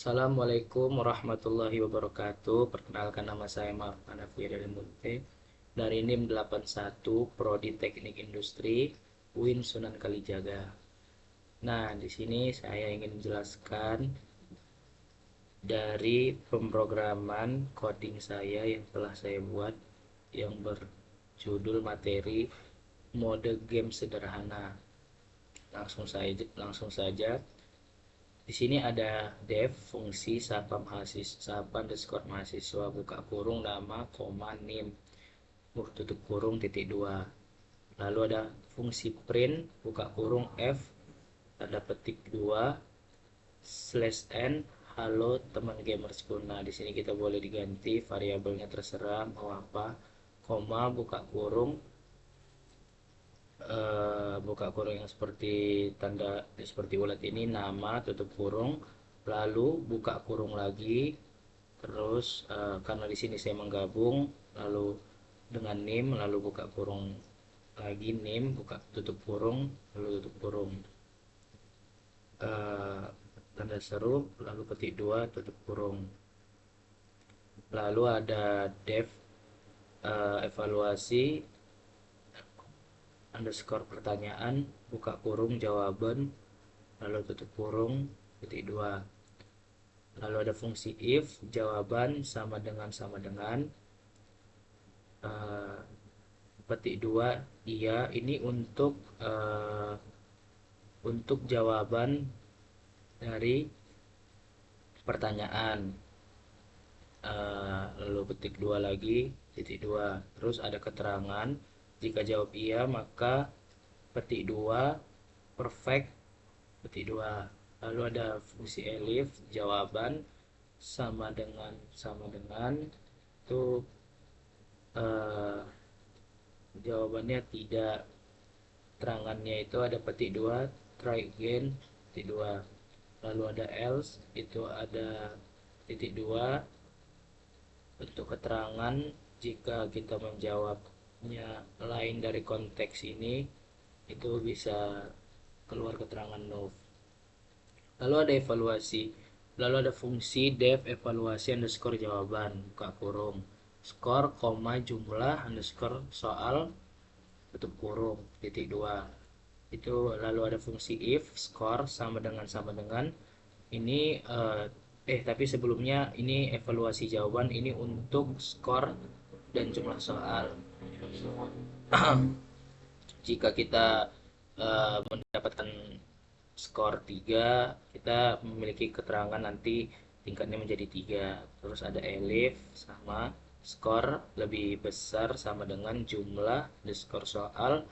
Assalamualaikum warahmatullahi wabarakatuh. Perkenalkan, nama saya Maruf Hanafi dari Munte dari NIM 81 Prodi Teknik Industri UIN Sunan Kalijaga. Nah, di sini saya ingin menjelaskan dari pemrograman coding saya yang telah saya buat yang berjudul materi mode game sederhana. Langsung saja. Di sini ada def fungsi sapa mahasiswa, sapa underscore mahasiswa, buka kurung nama, koma, nim, tutup kurung, titik dua. Lalu ada fungsi print, buka kurung f, tanda petik 2, slash n, halo teman gamersku. Nah, di sini kita boleh diganti variabelnya, terserah mau apa, koma, buka kurung yang seperti tanda seperti ulat ini, nama, tutup kurung, lalu buka kurung lagi. Terus karena di sini saya menggabung, lalu dengan nim, lalu buka kurung lagi, nim, buka tutup kurung, lalu tutup kurung, eh, tanda seru, lalu petik 2, tutup kurung. Lalu ada def evaluasi underscore pertanyaan, buka kurung jawaban, lalu tutup kurung, petik 2. Lalu ada fungsi if, jawaban sama dengan eh, petik 2 iya. Ini untuk jawaban dari pertanyaan. Lalu petik 2 lagi, titik 2. Terus ada keterangan, jika jawab iya maka petik 2 perfect, petik 2. Lalu ada fungsi elif, jawaban sama dengan itu, eh, jawabannya tidak. Terangannya itu ada petik 2, try again, petik 2. Lalu ada else, itu ada titik 2. Untuk keterangan, jika kita menjawabnya lain dari konteks ini, itu bisa keluar keterangan no. Lalu ada evaluasi, lalu ada fungsi def evaluasi underscore jawaban, buka kurung, skor, koma, jumlah, underscore soal, tutup kurung, titik 2. Itu lalu ada fungsi if, skor, sama dengan ini, tapi sebelumnya ini evaluasi jawaban, ini untuk skor dan jumlah soal. Jika kita mendapatkan skor 3, kita memiliki keterangan nanti tingkatnya menjadi 3. Terus ada elif, sama skor lebih besar sama dengan jumlah the skor soal,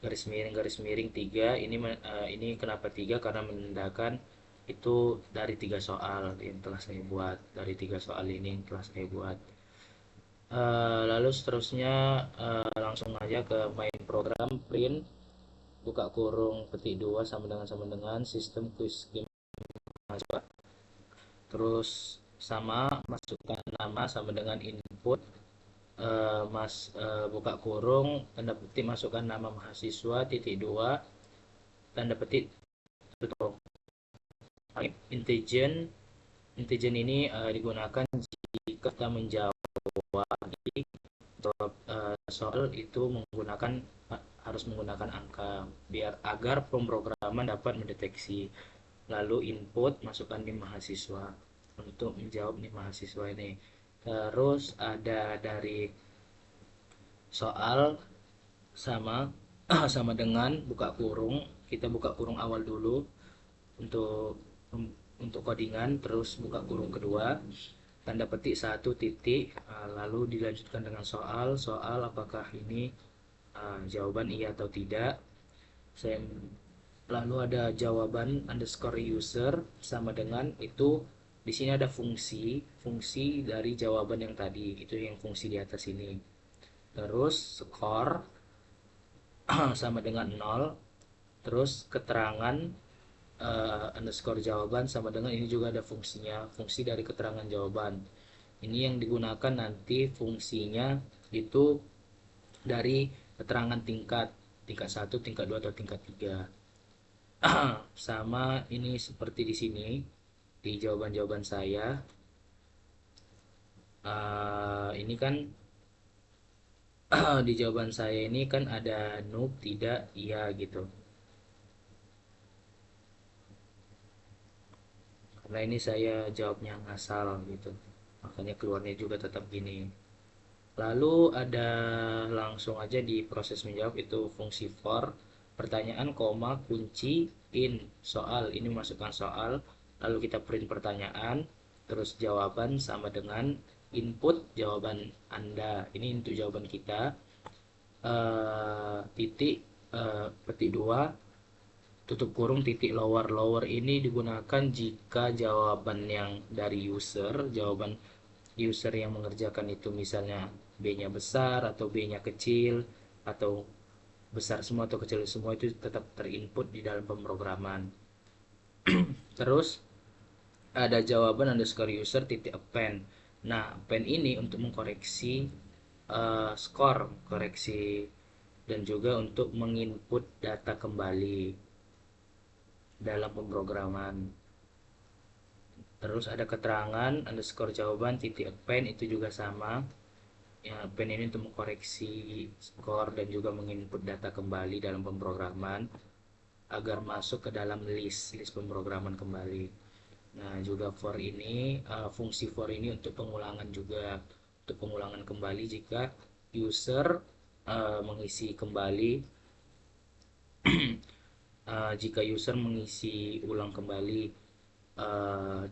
garis miring 3. Ini kenapa 3? Karena menandakan itu dari 3 soal yang telah saya buat. Dari 3 soal ini yang telah saya buat. Lalu seterusnya, langsung aja ke main program print, buka kurung, petik 2, sama dengan sistem quiz game mahasiswa. Terus sama, masukkan nama sama dengan input, buka kurung, tanda petik, masukkan nama mahasiswa, titik 2, tanda petik, tutup. Intelligent intelligent ini digunakan jika kita menjawab soal itu harus menggunakan angka, agar pemrograman dapat mendeteksi. Lalu input, masukkan nim mahasiswa untuk menjawab nim mahasiswa ini. Terus ada dari soal, sama sama dengan buka kurung, kita buka kurung awal dulu untuk codingan, terus buka kurung kedua, tanda petik 1 titik, lalu dilanjutkan dengan soal apakah ini jawaban iya atau tidak. Saya Lalu ada jawaban underscore user sama dengan itu. Di sini ada fungsi dari jawaban yang tadi, itu yang fungsi di atas ini. Terus skor sama dengan 0. Terus keterangan underscore jawaban sama dengan ini, juga ada fungsinya, fungsi dari keterangan jawaban. Ini yang digunakan nanti fungsinya itu dari keterangan tingkat 1, tingkat 2, atau tingkat 3. Sama ini seperti di sini. di jawaban-jawaban saya ini kan di jawaban saya ini kan ada noob, tidak, iya gitu. Karena ini saya jawabnya ngasal gitu. Makanya keluarnya juga tetap gini. Lalu ada langsung aja di proses menjawab itu fungsi for, pertanyaan, koma, kunci, in, soal. Ini masukkan soal, lalu kita print pertanyaan, terus jawaban sama dengan input jawaban Anda. Ini untuk jawaban kita. Titik, petik 2 tutup kurung titik lower. Lower ini digunakan jika jawaban yang dari user, jawaban user yang mengerjakan itu misalnya B-nya besar atau B-nya kecil atau besar semua atau kecil semua, itu tetap terinput di dalam pemrograman. Terus ada jawaban underscore user titik append. Nah, append ini untuk mengkoreksi skor, koreksi, dan juga untuk menginput data kembali dalam pemrograman. Terus ada keterangan underscore jawaban titik append, itu juga sama. Ya, pen ini untuk mengkoreksi skor dan juga menginput data kembali dalam pemrograman agar masuk ke dalam list pemrograman kembali. Nah, juga for ini, fungsi for ini untuk pengulangan juga, untuk pengulangan kembali jika user mengisi kembali, jika user mengisi ulang kembali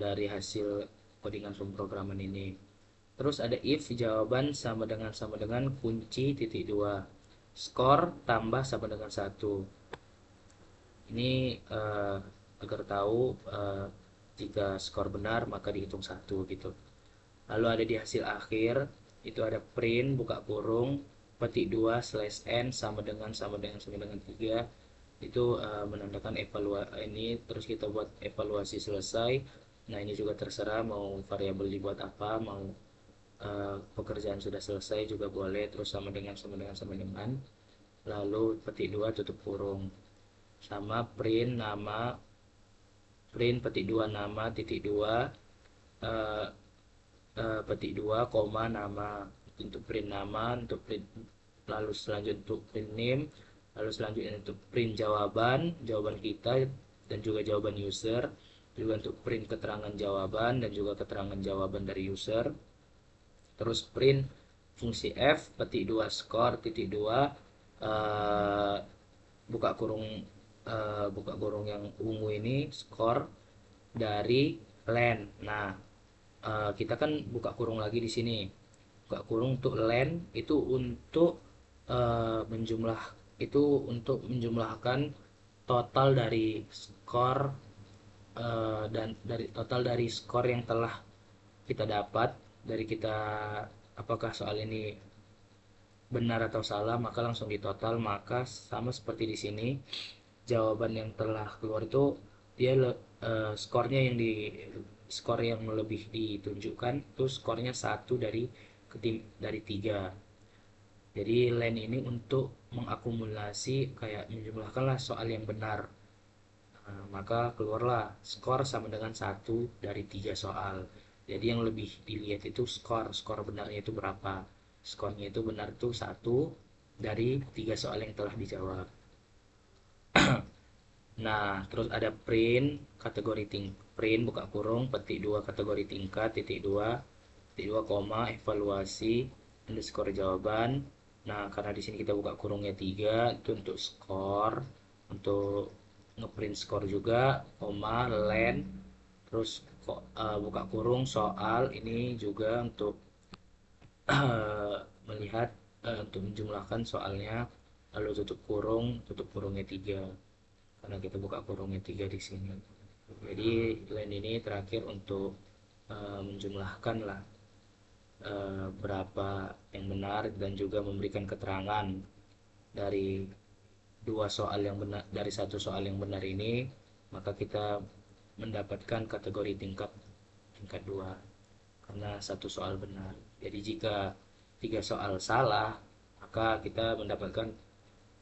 dari hasil codingan pemrograman ini. Terus ada if jawaban sama dengan kunci titik 2, skor tambah sama dengan 1. Ini agar tahu jika skor benar maka dihitung 1 gitu. Lalu ada di hasil akhir itu ada print buka kurung petik 2 slash n sama dengan 3. Itu menandakan evaluasi ini, terus kita buat evaluasi selesai. Nah, ini juga terserah mau variabel dibuat apa, mau pekerjaan sudah selesai juga boleh, terus sama dengan, lalu petik 2 tutup kurung, sama print nama, print petik 2 nama titik 2 eh, petik 2 koma nama, untuk print nama, untuk print, lalu selanjutnya untuk print name, lalu selanjutnya untuk print jawaban kita dan juga jawaban user, juga untuk print keterangan jawaban dan juga keterangan jawaban dari user. Terus print fungsi f petik 2 skor titik 2 buka kurung, buka kurung yang ungu ini skor dari len. Nah, kita kan buka kurung lagi di sini, buka kurung untuk len itu untuk menjumlah, itu untuk menjumlahkan total dari skor, dan dari total dari skor yang telah kita dapat dari kita, apakah soal ini benar atau salah, maka langsung ditotal. Maka sama seperti di sini, jawaban yang telah keluar itu dia skornya yang di, skor yang lebih ditunjukkan itu skornya 1 dari 3. Jadi len ini untuk mengakumulasi, kayak menjumlahkanlah soal yang benar. Maka keluarlah skor sama dengan 1 dari 3 soal. Jadi yang lebih dilihat itu skor benarnya itu berapa. Skornya itu benar tuh 1 dari 3 soal yang telah dijawab. Nah, terus ada print kategori print buka kurung petik 2 kategori tingkat titik 2 titik 2 koma evaluasi underscore jawaban. Nah, karena di sini kita buka kurungnya 3 itu untuk skor, untuk ngeprint skor juga, koma len, terus kok buka kurung soal ini juga untuk melihat, untuk menjumlahkan soalnya, lalu tutup kurungnya 3 karena kita buka kurungnya 3 di sini. Jadi line ini terakhir untuk menjumlahkan lah berapa yang benar dan juga memberikan keterangan dari 2 soal yang benar, dari 1 soal yang benar ini, maka kita mendapatkan kategori tingkat 2 karena 1 soal benar. Jadi jika 3 soal salah, maka kita mendapatkan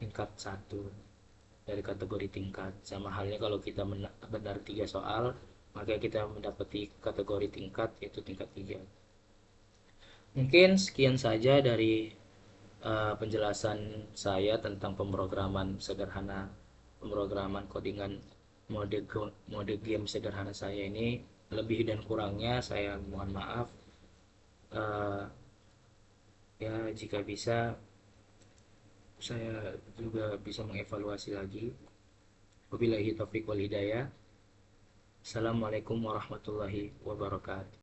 tingkat 1 dari kategori tingkat. Sama halnya kalau kita benar 3 soal, maka kita mendapati kategori tingkat yaitu tingkat 3. Mungkin sekian saja dari penjelasan saya tentang pemrograman sederhana, pemrograman codingan mode game sederhana saya ini. Lebih dan kurangnya saya mohon maaf. Eh, ya jika bisa saya juga bisa mengevaluasi lagi. Wabillahi taufiq wal hidayah. Assalamualaikum warahmatullahi wabarakatuh.